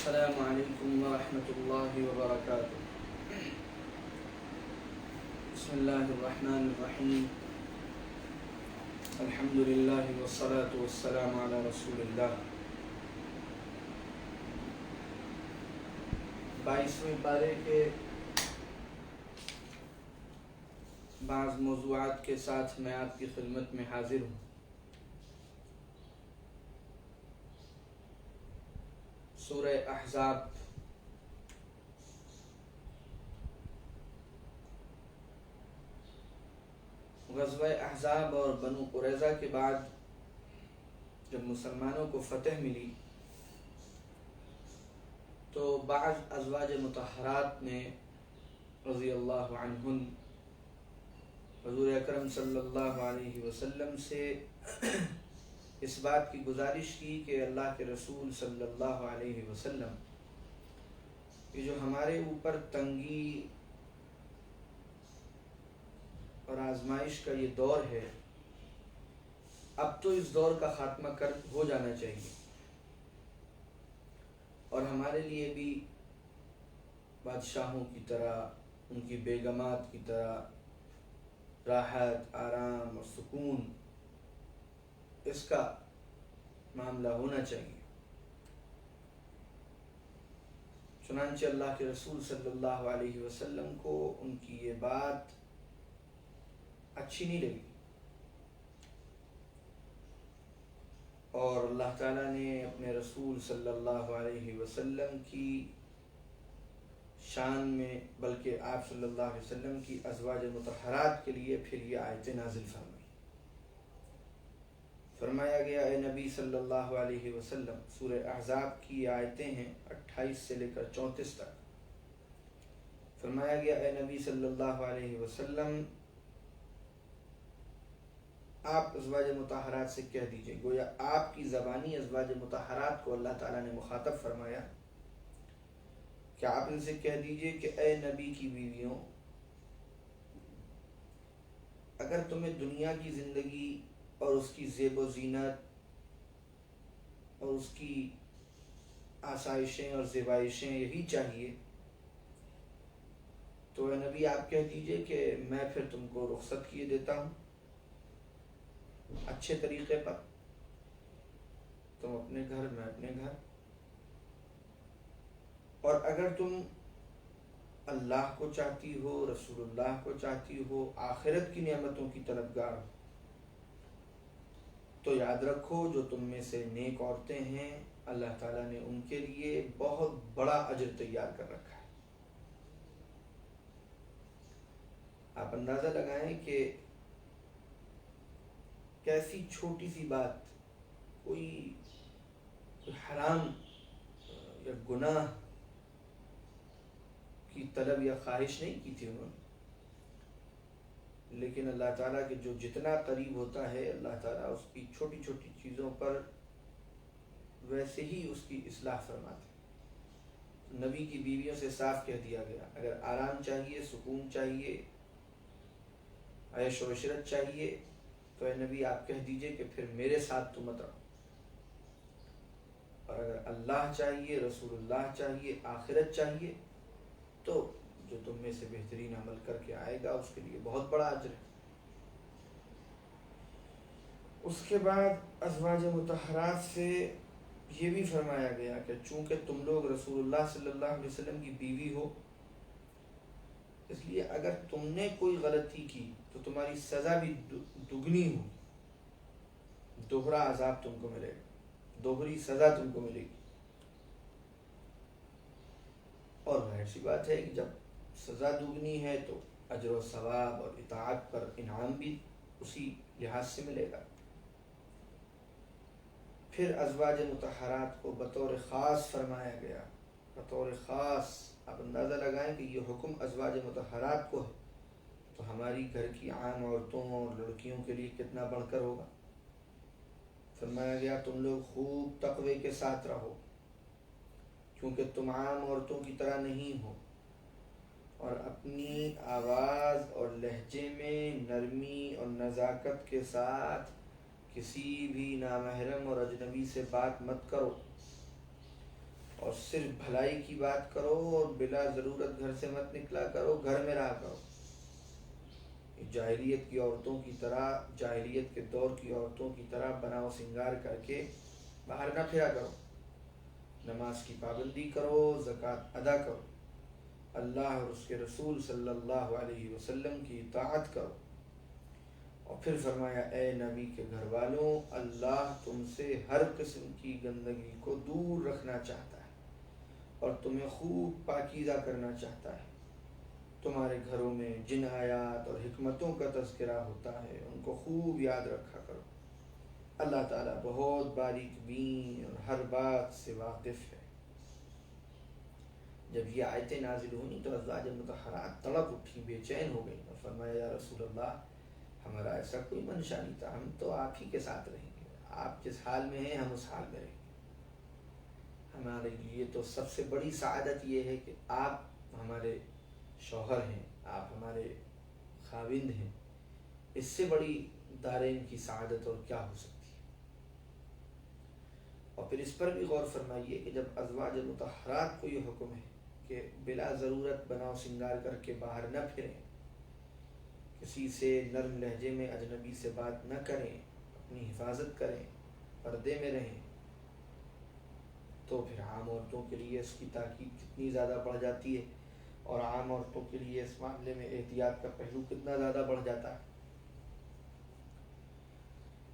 السلام علیکم ورحمۃ اللہ وبرکاتہ۔ بسم اللہ الرحمن الرحیم، الحمد للہ والصلاة والسلام علی رسول اللہ۔ 22ویں پارے کے بعض موضوعات کے ساتھ میں آپ کی خدمت میں حاضر ہوں۔ سورہ احزاب غزوہ احزاب اور بنو قریظہ کے بعد جب مسلمانوں کو فتح ملی تو بعض ازواج مطہرات نے رضی اللہ عنہن حضور اکرم صلی اللہ علیہ وسلم سے اس بات کی گزارش کی کہ اللہ کے رسول صلی اللہ علیہ وسلم، یہ جو ہمارے اوپر تنگی اور آزمائش کا یہ دور ہے، اب تو اس دور کا خاتمہ ہو جانا چاہیے، اور ہمارے لیے بھی بادشاہوں کی طرح، ان کی بیگمات کی طرح راحت، آرام اور سکون، اس کا معاملہ ہونا چاہیے۔ چنانچہ اللہ کے رسول صلی اللہ علیہ وسلم کو ان کی یہ بات اچھی نہیں لگی، اور اللہ تعالیٰ نے اپنے رسول صلی اللہ علیہ وسلم کی شان میں، بلکہ آپ صلی اللہ علیہ وسلم کی ازواج مطہرات کے لیے پھر یہ آیتیں نازل فرمائی۔ فرمایا گیا، اے نبی صلی اللہ علیہ وسلم، سورہ احزاب کی آیتیں ہیں 28 سے لے کر 34 تک۔ فرمایا گیا، اے نبی صلی اللہ علیہ وسلم، آپ ازواج مطہرات سے کہہ دیجئے، گویا آپ کی زبانی ازواج مطہرات کو اللہ تعالیٰ نے مخاطب فرمایا کہ آپ ان سے کہہ دیجئے کہ اے نبی کی بیویوں، اگر تمہیں دنیا کی زندگی اور اس کی زیب و زینت اور اس کی آسائشیں اور زیبائشیں یہی چاہیے، تو اے نبی آپ کہہ دیجئے کہ میں پھر تم کو رخصت کیے دیتا ہوں اچھے طریقے پر، تم اپنے گھر، میں اپنے گھر۔ اور اگر تم اللہ کو چاہتی ہو، رسول اللہ کو چاہتی ہو، آخرت کی نعمتوں کی طلبگار ہو، تو یاد رکھو جو تم میں سے نیک عورتیں ہیں، اللہ تعالیٰ نے ان کے لیے بہت بڑا اجر تیار کر رکھا ہے۔ آپ اندازہ لگائیں کہ کیسی چھوٹی سی بات، کوئی حرام یا گناہ کی طلب یا خواہش نہیں کی تھی انہوں نے، لیکن اللہ تعالیٰ کے جو جتنا قریب ہوتا ہے، اللہ تعالیٰ اس کی چھوٹی چھوٹی چیزوں پر ویسے ہی اس کی اصلاح فرماتے ہیں۔ نبی کی بیویوں سے صاف کہہ دیا گیا، اگر آرام چاہیے، سکون چاہیے، عیش و عشرت چاہیے، تو اے نبی آپ کہہ دیجئے کہ پھر میرے ساتھ تو مت رہو، اور اگر اللہ چاہیے، رسول اللہ چاہیے، آخرت چاہیے، تو جو تم میں سے بہترین عمل کر کے آئے گا اس کے لیے بہت بڑا اجر ہے۔ اس کے بعد ازواج مطہرات سے یہ بھی فرمایا گیا کہ چونکہ تم لوگ رسول اللہ صلی اللہ علیہ وسلم کی بیوی ہو، اس لیے اگر تم نے کوئی غلطی کی تو تمہاری سزا بھی دگنی ہو، دوہرا عذاب تم کو ملے گا، دوہری سزا تم کو ملے گی۔ اور ظاہر سی بات ہے کہ جب سزا دگنی ہے تو اجر و ثواب اور اطاعت پر انعام بھی اسی لحاظ سے ملے گا۔ پھر ازواج مطہرات کو بطور خاص فرمایا گیا، بطور خاص۔ آپ اندازہ لگائیں کہ یہ حکم ازواج مطہرات کو ہے تو ہماری گھر کی عام عورتوں اور لڑکیوں کے لیے کتنا بڑھ کر ہوگا۔ فرمایا گیا، تم لوگ خوب تقوی کے ساتھ رہو، کیونکہ تم عام عورتوں کی طرح نہیں ہو، اور اپنی آواز اور لہجے میں نرمی اور نزاکت کے ساتھ کسی بھی نامحرم اور اجنبی سے بات مت کرو، اور صرف بھلائی کی بات کرو اور بلا ضرورت گھر سے مت نکلا کرو، گھر میں رہا کرو۔ جاہلیت کی عورتوں کی طرح، جاہلیت کے دور کی عورتوں کی طرح بناؤ سنگار کر کے باہر نہ پھرا کرو۔ نماز کی پابندی کرو، زکوٰۃ ادا کرو، اللہ اور اس کے رسول صلی اللہ علیہ وسلم کی اطاعت کرو۔ اور پھر فرمایا اے نبی کے گھر والوں، اللہ تم سے ہر قسم کی گندگی کو دور رکھنا چاہتا ہے اور تمہیں خوب پاکیزہ کرنا چاہتا ہے۔ تمہارے گھروں میں جن آیات اور حکمتوں کا تذکرہ ہوتا ہے ان کو خوب یاد رکھا کرو۔ اللہ تعالیٰ بہت باریک بین اور ہر بات سے واقف ہے۔ جب یہ آیتیں نازل ہوئیں تو ازواج مطہرات تڑپ اٹھی، بے چین ہو گئیں اور فرمایا یا رسول اللہ، ہمارا ایسا کوئی منشا نہیں تھا، ہم تو آپ ہی کے ساتھ رہیں گے، آپ جس حال میں ہیں ہم اس حال میں رہیں گے۔ ہمارے لیے تو سب سے بڑی سعادت یہ ہے کہ آپ ہمارے شوہر ہیں، آپ ہمارے خاوند ہیں، اس سے بڑی دارین کی سعادت اور کیا ہو سکتی ہے۔ اور پھر اس پر بھی غور فرمائیے کہ جب ازواج مطہرات کو یہ حکم ہے کہ بلا ضرورت بناؤ سنگار کر کے باہر نہ پھریں، کسی سے نرم لہجے میں اجنبی سے بات نہ کریں، اپنی حفاظت کریں، پردے میں رہیں، تو پھر عام عورتوں کے لیے اس کی تاکید کتنی زیادہ بڑھ جاتی ہے، اور عام عورتوں کے لیے اس معاملے میں احتیاط کا پہلو کتنا زیادہ بڑھ جاتا ہے۔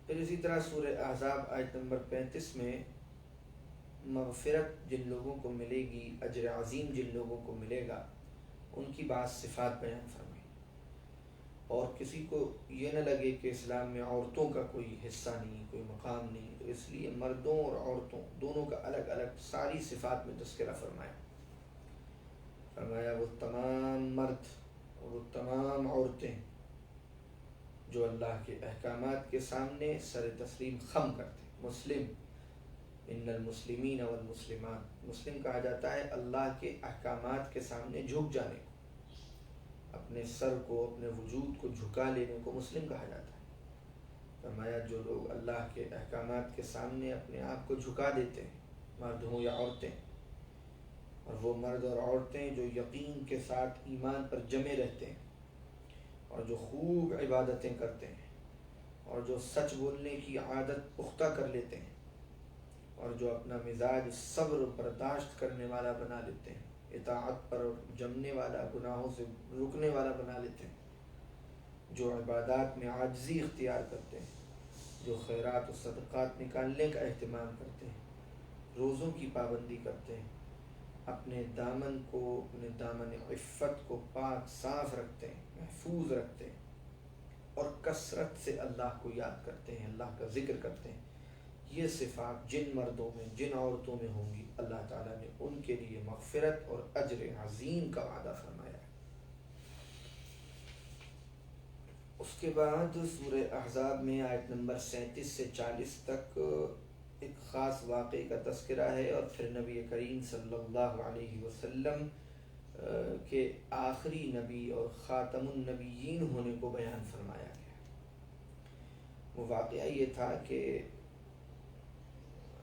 پھر اسی طرح سورہ احزاب آیت نمبر 35 میں مغفرت جن لوگوں کو ملے گی، اجر عظیم جن لوگوں کو ملے گا، ان کی بعض صفات بیان فرمائی۔ اور کسی کو یہ نہ لگے کہ اسلام میں عورتوں کا کوئی حصہ نہیں، کوئی مقام نہیں، تو اس لیے مردوں اور عورتوں دونوں کا الگ الگ ساری صفات میں تذکرہ فرمایا۔ فرمایا وہ تمام مرد اور وہ تمام عورتیں جو اللہ کے احکامات کے سامنے سر تسلیم خم کرتے ہیں۔ مسلم، ان المسلمین والمسلمات، مسلم کہا جاتا ہے اللہ کے احکامات کے سامنے جھک جانے کو، اپنے سر کو، اپنے وجود کو جھکا لینے کو مسلم کہا جاتا ہے۔ فرمایا جو لوگ اللہ کے احکامات کے سامنے اپنے آپ کو جھکا دیتے ہیں، مرد ہوں یا عورتیں، اور وہ مرد اور عورتیں جو یقین کے ساتھ ایمان پر جمے رہتے ہیں اور جو خوب عبادتیں کرتے ہیں اور جو سچ بولنے کی عادت پختہ کر لیتے ہیں اور جو اپنا مزاج صبر و برداشت کرنے والا بنا لیتے ہیں، اطاعت پر جمنے والا، گناہوں سے رکنے والا بنا لیتے ہیں، جو عبادات میں عاجزی اختیار کرتے ہیں، جو خیرات و صدقات نکالنے کا اہتمام کرتے ہیں، روزوں کی پابندی کرتے ہیں، اپنے دامن کو، اپنے دامن عفت کو پاک صاف رکھتے ہیں، محفوظ رکھتے ہیں، اور کثرت سے اللہ کو یاد کرتے ہیں، اللہ کا ذکر کرتے ہیں، یہ صفات جن مردوں میں، جن عورتوں میں ہوں گی، اللہ تعالیٰ نے ان کے لیے مغفرت اور اجر عظیم کا وعدہ فرمایا ہے۔ اس کے بعد سورہ احزاب میں آیت نمبر 37 سے 40 تک ایک خاص واقعے کا تذکرہ ہے، اور پھر نبی کریم صلی اللہ علیہ وسلم کے آخری نبی اور خاتم النبیین ہونے کو بیان فرمایا گیا۔ وہ واقعہ یہ تھا کہ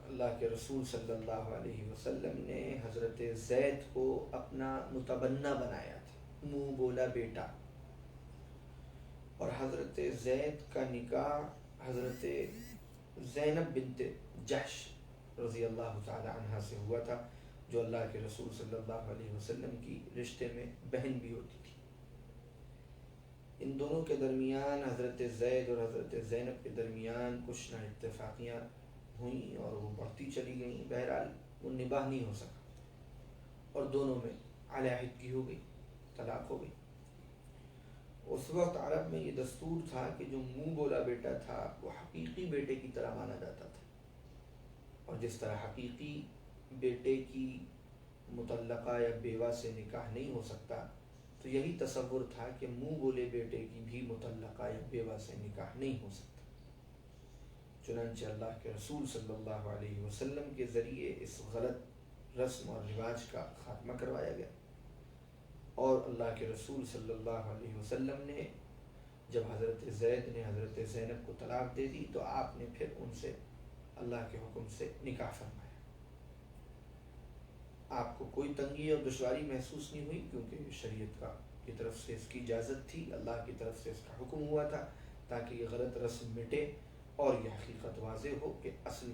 اللہ کے رسول صلی اللہ علیہ وسلم نے حضرت زید کو اپنا متبنہ بنایا تھا، منہ بولا بیٹا، اور حضرت زید کا نکاح حضرت زینب بنت جحش رضی اللہ تعالی عنہ سے ہوا تھا، جو اللہ کے رسول صلی اللہ علیہ وسلم کی رشتے میں بہن بھی ہوتی تھی۔ ان دونوں کے درمیان، حضرت زید اور حضرت زینب کے درمیان کچھ نہ اتفاقیاں ہوئیں اور وہ بڑھتی چلی گئیں، بہرحال وہ نباہ نہیں ہو سکا اور دونوں میں علیحدگی ہو گئی، طلاق ہو گئی۔ اس وقت عرب میں یہ دستور تھا کہ جو منہ بولا بیٹا تھا وہ حقیقی بیٹے کی طرح مانا جاتا تھا، اور جس طرح حقیقی بیٹے کی مطلقہ یا بیوہ سے نکاح نہیں ہو سکتا، تو یہی تصور تھا کہ منہ بولے بیٹے کی بھی مطلقہ یا بیوہ سے نکاح نہیں ہو سکتا۔ چنانچہ اللہ کے رسول صلی اللہ علیہ وسلم کے ذریعے اس غلط رسم اور رواج کا خاتمہ کروایا گیا، اور اللہ کے رسول صلی اللہ علیہ وسلم نے جب حضرت زید نے حضرت زینب کو طلاق دے دی تو آپ نے پھر ان سے اللہ کے حکم سے نکاح فرمایا۔ آپ کو کوئی تنگی اور دشواری محسوس نہیں ہوئی، کیونکہ شریعت کی طرف سے اس کی اجازت تھی، اللہ کی طرف سے اس کا حکم ہوا تھا، تاکہ یہ غلط رسم مٹے اور یہ حقیقت واضح ہو کہ اصل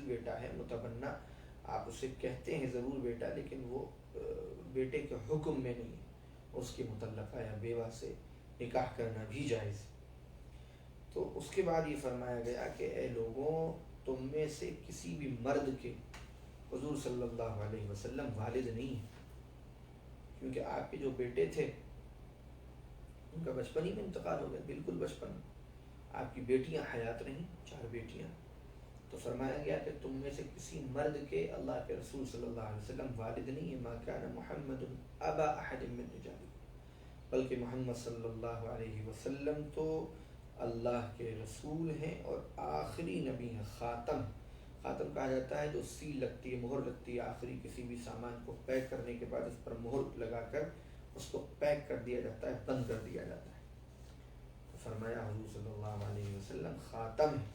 بیٹا ہے، متبنہ آپ اسے کہتے ہیں ضرور بیٹا، لیکن وہ بیٹے کے حکم میں نہیں ہے، اس کے متعلقہ یا بیوہ سے نکاح کرنا بھی جائز ہے۔ تو اس کے بعد یہ فرمایا گیا کہ اے لوگوں، تم میں سے کسی بھی مرد کے حضور صلی اللہ علیہ وسلم والد نہیں ہیں، کیونکہ آپ کے جو بیٹے تھے ان کا بچپن ہی میں انتقال ہو گیا، بالکل بچپن میں۔ آپ کی بیٹیاں حیات رہیں، 4 بیٹیاں، تو فرمایا گیا کہ تم میں سے کسی مرد کے اللہ کے رسول صلی اللہ علیہ وسلم والد نہیں ہے، ما کان محمد ابا احد من رجالکم، بلکہ محمد صلی اللہ علیہ وسلم تو اللہ کے رسول ہیں اور آخری نبی ہیں، خاتم کہا جاتا ہے جو سیل لگتی ہے، مہر لگتی ہے، آخری کسی بھی سامان کو پیک کرنے کے بعد اس پر مہر لگا کر اس کو پیک کر دیا جاتا ہے، بند کر دیا جاتا ہے۔ تو فرمایا حضور صلی اللہ علیہ وسلم خاتم ہے،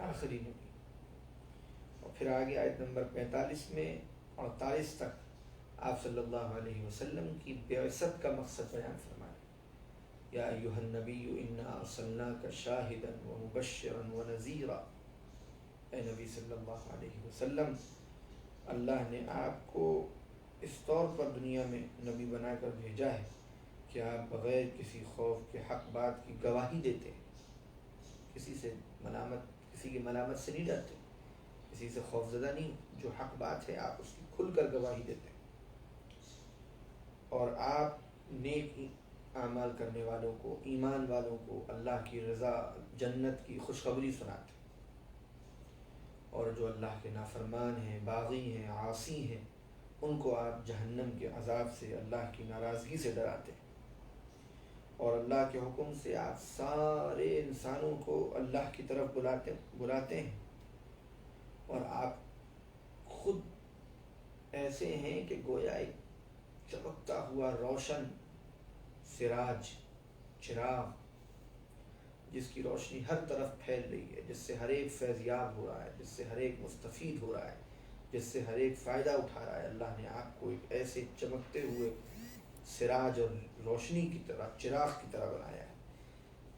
آخری نبی۔ اور پھر آگے آیت نمبر 45 میں 48 تک آپ صلی اللہ علیہ وسلم کی بعثت کا مقصد بیان فرمایا۔ یا ایھا النبی انا ارسلناک شاہدا ومبشرا ونذیرا، اے نبی صلی اللہ علیہ وسلم، اللہ نے آپ کو اس طور پر دنیا میں نبی بنا کر بھیجا ہے کہ آپ بغیر کسی خوف کے حق بات کی گواہی دیتے ہیں، کسی کی ملامت سے نہیں ڈرتے، کسی سے خوف زدہ نہیں، جو حق بات ہے آپ اس کی کھل کر گواہی دیتے ہیں، اور آپ نیک اعمال کرنے والوں کو، ایمان والوں کو اللہ کی رضا، جنت کی خوشخبری سناتے ہیں، اور جو اللہ کے نافرمان ہیں، باغی ہیں، عاصی ہیں، ان کو آپ جہنم کے عذاب سے، اللہ کی ناراضگی سے ڈراتے ہیں، اور اللہ کے حکم سے آپ سارے انسانوں کو اللہ کی طرف بلاتے ہیں، اور آپ خود ایسے ہیں کہ گویا ایک چمکتا ہوا روشن سراج، چراغ، جس کی روشنی ہر طرف پھیل رہی ہے، جس سے ہر ایک فیض یاب ہو رہا ہے، جس سے ہر ایک مستفید ہو رہا ہے، جس سے ہر ایک فائدہ اٹھا رہا ہے۔ اللہ نے آپ کو ایک ایسے چمکتے ہوئے سراج اور روشنی کی طرح، چراغ کی طرح بنایا ہے۔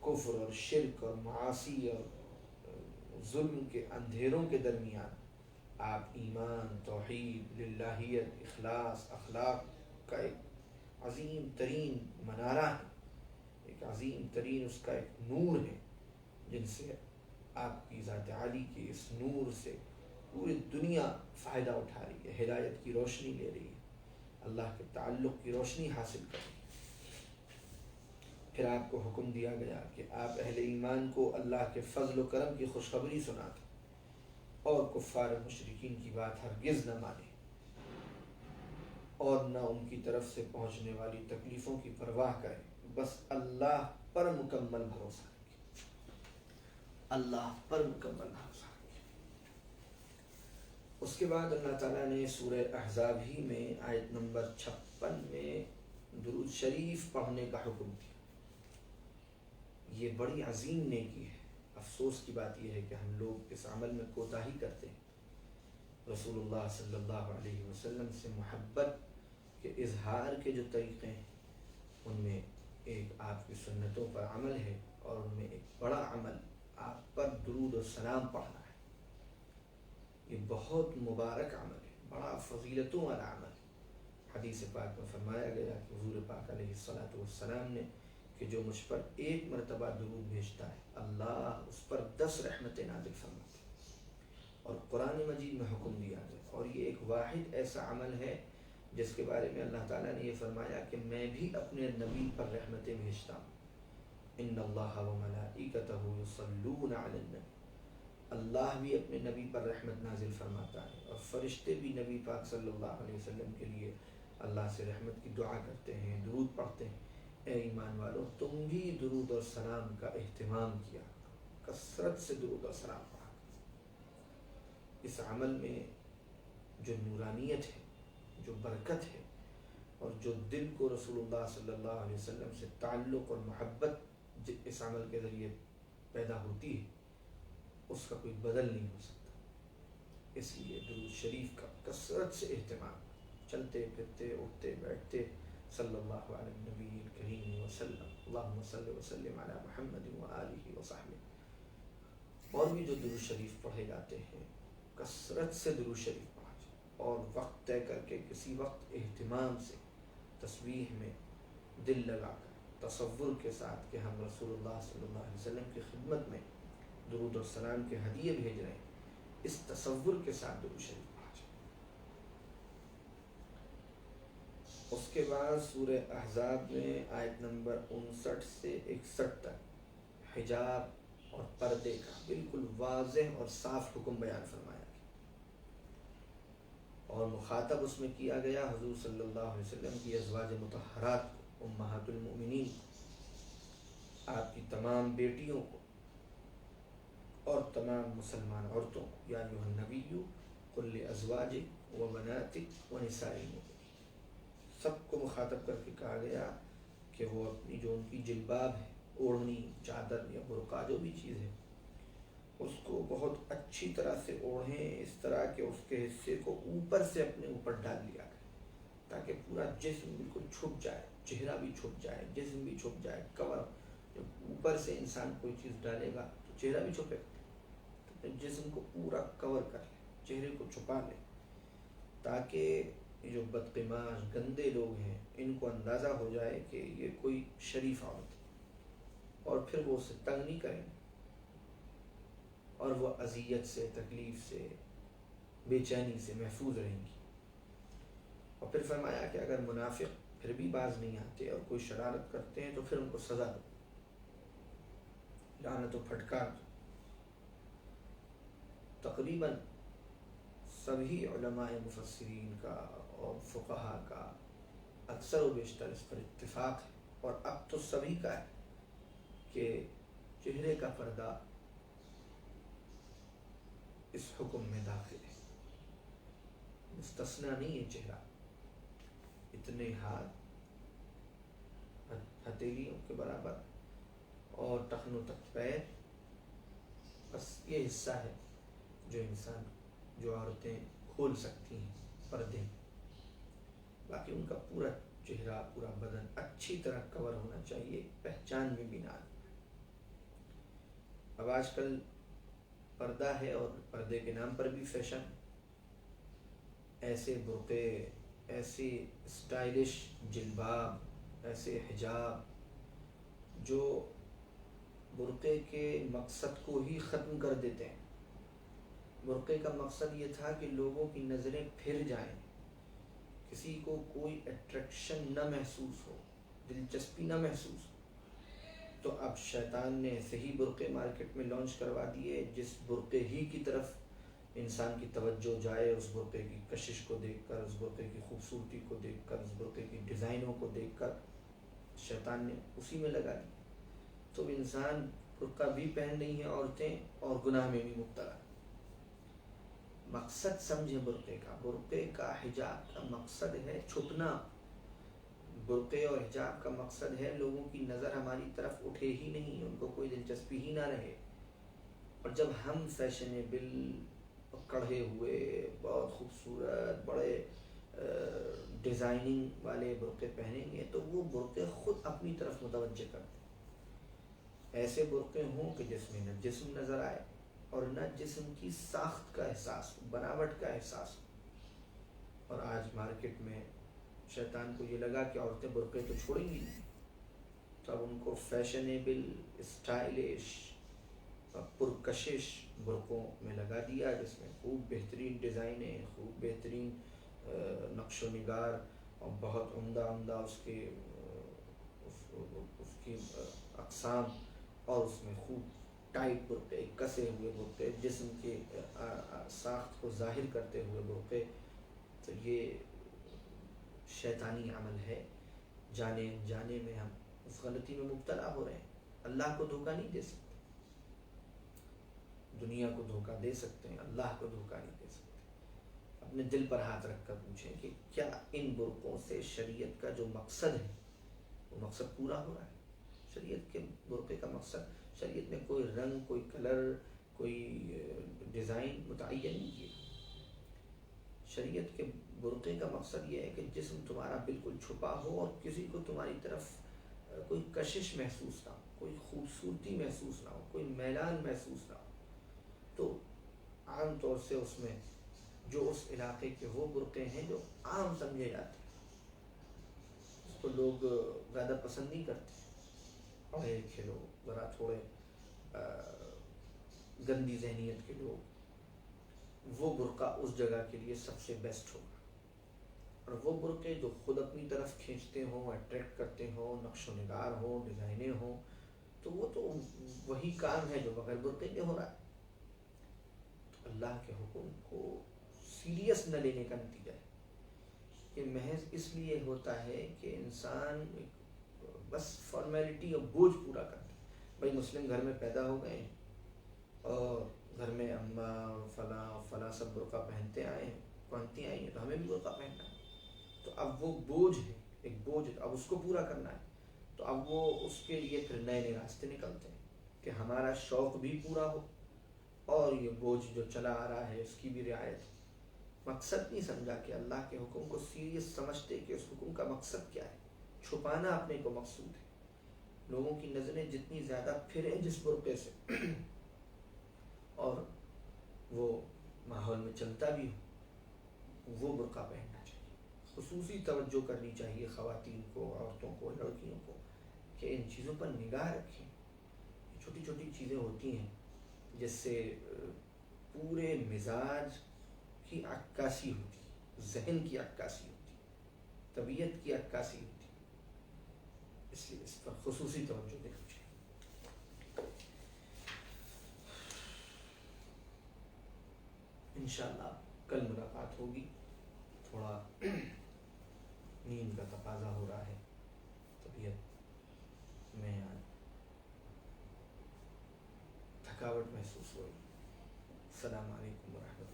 کفر اور شرک اور معاصی اور ظلم کے اندھیروں کے درمیان آپ ایمان، توحید، للہیت، اخلاص، اخلاق کا ایک عظیم ترین منارہ ہے، ایک عظیم ترین اس کا ایک نور ہے، جن سے آپ کی ذات عالی کے اس نور سے پوری دنیا فائدہ اٹھا رہی ہے، ہدایت کی روشنی لے رہی ہے، اللہ کے تعلق کی روشنی حاصل کر رہی ہے۔ پھر آپ کو حکم دیا گیا کہ آپ اہل ایمان کو اللہ کے فضل و کرم کی خوشخبری سناتے اور کفار و مشرکین کی بات ہرگز نہ مانیں، اور نہ ان کی طرف سے پہنچنے والی تکلیفوں کی پرواہ کریں، بس اللہ پر مکمل بھروسہ رکھیں، اللہ پر مکمل بھروسہ رکھیں۔ اس کے بعد اللہ تعالیٰ نے سورہ احزاب ہی میں آیت نمبر 56 میں درود شریف پڑھنے کا حکم دیا۔ یہ بڑی عظیم نیکی ہے۔ افسوس کی بات یہ ہے کہ ہم لوگ اس عمل میں کوتاہی کرتے ہیں۔ رسول اللہ صلی اللہ علیہ وسلم سے محبت کے اظہار کے جو طریقے ہیں، ان میں ایک آپ کی سنتوں پر عمل ہے، اور ان میں ایک بڑا عمل آپ پر درود و سلام پڑھنا ہے۔ یہ بہت مبارک عمل ہے، بڑا فضیلتوں والا عمل ہے۔ حدیث پاک میں فرمایا گیا کہ حضور پاک علیہ الصلوۃ والسلام نے کہ جو مجھ پر ایک مرتبہ درود بھیجتا ہے، اللہ اس پر 10 رحمتیں نازل فرماتے ہیں، اور قرآن مجید میں حکم دیا ہے، اور یہ ایک واحد ایسا عمل ہے جس کے بارے میں اللہ تعالیٰ نے یہ فرمایا کہ میں بھی اپنے نبی پر رحمتیں بھیجتا ہوں۔ ان اللہ وملائکتہ یصلون علی النبی، اللہ بھی اپنے نبی پر رحمت نازل فرماتا ہے، اور فرشتے بھی نبی پاک صلی اللہ علیہ وسلم کے لیے اللہ سے رحمت کی دعا کرتے ہیں، درود پڑھتے ہیں۔ اے ایمان والو، تم بھی درود اور سلام کا اہتمام کیا، کثرت سے درود اور سلام پڑھا۔ اس عمل میں جو نورانیت ہے، جو برکت ہے، اور جو دل کو رسول اللہ صلی اللہ علیہ وسلم سے تعلق اور محبت اس عمل کے ذریعے پیدا ہوتی ہے، اس کا کوئی بدل نہیں ہو سکتا۔ اس لیے درود شریف کا کثرت سے اہتمام، چلتے پھرتے اٹھتے بیٹھتے صلی اللہ علیہ نبی کریم وسلم، اللہم صلی وسلم علی محمد وآلہ وصحبہ۔ اور بھی جو درود شریف پڑھے جاتے ہیں، کثرت سے درود شریف پڑھا جائے، اور وقت طے کر کے کسی وقت اہتمام سے تسبیح میں دل لگا کر تصور کے ساتھ کہ ہم رسول اللہ صلی اللہ علیہ وسلم کی خدمت میں درود اور سلام کے ہدیے بھیج رہے ہیں، اس تصور کے ساتھ درود شریف پڑھا جائے۔ اس کے بعد سورہ احزاب میں آیت نمبر 59 سے 61 تک حجاب اور پردے کا بالکل واضح اور صاف حکم بیان فرمایا گیا، اور مخاطب اس میں کیا گیا حضور صلی اللہ علیہ وسلم کی ازواج مطہرات کو، امہات المؤمنین، آپ کی تمام بیٹیوں کو اور تمام مسلمان عورتوں کو، یا ایھا النبی قل لازواجک وبناتک ونساء المؤمنین، سب کو مخاطب کر کے کہا گیا کہ وہ اپنی جو ان کی جلباب ہے، اوڑھنی، چادر یا برقع جو بھی چیز ہے، اس کو بہت اچھی طرح سے اوڑھیں، اس طرح کہ اس کے حصے کو اوپر سے اپنے اوپر ڈال لیا کریں، تاکہ پورا جسم بالکل چھپ جائے، چہرہ بھی چھپ جائے، جسم بھی چھپ جائے، کور۔ جب اوپر سے انسان کوئی چیز ڈالے گا تو چہرہ بھی چھپے گا، تو اپنے جسم کو پورا کور کر لے، چہرے کو چھپا لے، تاکہ جو بدقماش گندے لوگ ہیں ان کو اندازہ ہو جائے کہ یہ کوئی شریف عورت ہے، اور پھر وہ اسے تنگ نہیں کریں گے، اور وہ اذیت سے، تکلیف سے، بے چینی سے محفوظ رہیں گی۔ اور پھر فرمایا کہ اگر منافق پھر بھی باز نہیں آتے اور کوئی شرارت کرتے ہیں تو پھر ان کو سزا دو، لعنت و پھٹکار دو۔ تقریباً سبھی علماء مفسرین کا اور فقہا کا اکثر و بیشتر اس پر اتفاق ہے، اور اب تو سبھی کا ہے کہ چہرے کا پردہ اس حکم میں داخل ہے، مستثنیٰ نہیں ہے چہرہ۔ اتنے ہاتھ ہتھیلیوں کے برابر اور ٹخنوں تک پیر، بس یہ حصہ ہے جو عورتیں کھول سکتی ہیں پردے میں، باقی ان کا پورا چہرہ، پورا بدن اچھی طرح کور ہونا چاہیے، پہچان میں بھی نہ آئے۔ اب آج کل پردہ ہے اور پردے کے نام پر بھی فیشن، ایسے برقعے، ایسی اسٹائلش جلباب، ایسے حجاب جو برقعے کے مقصد کو ہی ختم کر دیتے ہیں۔ برقعے کا مقصد یہ تھا کہ لوگوں کی نظریں پھر جائیں، کسی کو کوئی اٹریکشن نہ محسوس ہو، دلچسپی نہ محسوس ہو، تو اب شیطان نے ایسے ہی برقعے مارکیٹ میں لانچ کروا دیے، جس برقعے ہی کی طرف انسان کی توجہ جائے، اس برقعے کی کشش کو دیکھ کر، اس برقعے کی خوبصورتی کو دیکھ کر، اس برقعے کی ڈیزائنوں کو دیکھ کر شیطان نے اسی میں لگا دیا۔ تو انسان برقع بھی پہن رہی ہیں عورتیں، اور گناہ میں بھی مبتلا۔ مقصد سمجھے برقعے کا، برقعے کا، حجاب کا مقصد ہے چھپنا، برقعے اور حجاب کا مقصد ہے لوگوں کی نظر ہماری طرف اٹھے ہی نہیں، ان کو کوئی دلچسپی ہی نہ رہے۔ اور جب ہم فیشنیبل، کڑھے ہوئے، بہت خوبصورت، بڑے ڈیزائننگ والے برقعے پہنیں گے تو وہ برقعے خود اپنی طرف متوجہ کرتے ہیں۔ ایسے برقعے ہوں کہ جس میں نہ جسم نظر آئے اور نہ جسم کی ساخت کا احساس ہو، بناوٹ کا احساس ہو۔ اور آج مارکیٹ میں شیطان کو یہ لگا کہ عورتیں برقعے تو چھوڑیں گی نہیں، تو اب ان کو فیشنیبل، اسٹائلش، پرکشش برقعوں میں لگا دیا، جس میں خوب بہترین ڈیزائنیں، خوب بہترین نقش و نگار، اور بہت عمدہ عمدہ اس کی اقسام، اور اس میں خوب ٹائٹ برقعے، کسے ہوئے برقعے، جسم کے ساخت کو ظاہر کرتے ہوئے برقعے۔ تو یہ شیطانی عمل ہے، جانے انجانے میں ہم اس غلطی میں مبتلا ہو رہے ہیں۔ اللہ کو دھوکہ نہیں دے سکتے، دنیا کو دھوکہ دے سکتے ہیں، اللہ کو دھوکہ نہیں دے سکتے۔ اپنے دل پر ہاتھ رکھ کر پوچھیں کہ کیا ان برقعوں سے شریعت کا جو مقصد ہے وہ مقصد پورا ہو رہا ہے؟ شریعت کے برقعے کا مقصد، شریعت میں کوئی رنگ، کوئی کلر، کوئی ڈیزائن متعین نہیں کیا۔ شریعت کے برقعے کا مقصد یہ ہے کہ جسم تمہارا بالکل چھپا ہو اور کسی کو تمہاری طرف کوئی کشش محسوس نہ ہو، کوئی خوبصورتی محسوس نہ ہو، کوئی میلان محسوس نہ ہو. تو عام طور سے اس میں جو اس علاقے کے وہ برقعے ہیں جو عام سمجھے جاتے ہیں، اس کو لوگ زیادہ پسند نہیں کرتے. پڑھے لکھے لوگ، ذرا تھوڑے گندی ذہنیت کے لوگ، وہ برقع اس جگہ کے لیے سب سے بیسٹ ہوگا. اور وہ برقعے جو خود اپنی طرف کھینچتے ہوں، اٹریکٹ کرتے ہوں، نقش و نگار ہوں، ڈیزائنیں ہوں، تو وہ تو وہی کام ہے جو بغیر برقعے کے ہو رہا ہے. تو اللہ کے حکم کو سیریس نہ لینے کا نتیجہ ہے کہ محض اس لیے ہوتا ہے کہ انسان بس فارمیلٹی اور بوجھ پورا کرتا ہے. بھائی مسلم گھر میں پیدا ہو گئے ہیں اور گھر میں اماں فلاں فلاں سب برقع پہنتے آئے ہیں، پہنتی آئی ہیں، تو ہمیں بھی برقع پہننا ہے. تو اب وہ بوجھ ہے، ایک بوجھ ہے، اب اس کو پورا کرنا ہے. تو اب وہ اس کے لیے پھر نئے نئے راستے نکلتے ہیں کہ ہمارا شوق بھی پورا ہو اور یہ بوجھ جو چلا آ رہا ہے اس کی بھی رعایت ہو. مقصد نہیں سمجھا کہ اللہ کے حکم کو سیریس سمجھتے کہ اس حکم کا مقصد کیا ہے. چھپانا اپنے کو مقصود ہے. لوگوں کی نظریں جتنی زیادہ پھریں جس برقعے سے اور وہ ماحول میں چلتا بھی ہو، وہ برقع پہننا چاہیے. خصوصی توجہ کرنی چاہیے خواتین کو، عورتوں کو، لڑکیوں کو کہ ان چیزوں پر نگاہ رکھیں. چھوٹی چھوٹی چیزیں ہوتی ہیں جس سے پورے مزاج کی عکاسی ہوتی، ذہن کی عکاسی ہوتی، طبیعت کی عکاسی ہوتی. اس لیے اس پر خصوصی توجہ دینی چاہیے. انشاءاللہ کل ملاقات ہوگی. تھوڑا نیند کا تقاضا ہو رہا ہے، طبیعت میں تھکاوٹ محسوس ہو رہی. السلام علیکم ورحمۃ اللہ.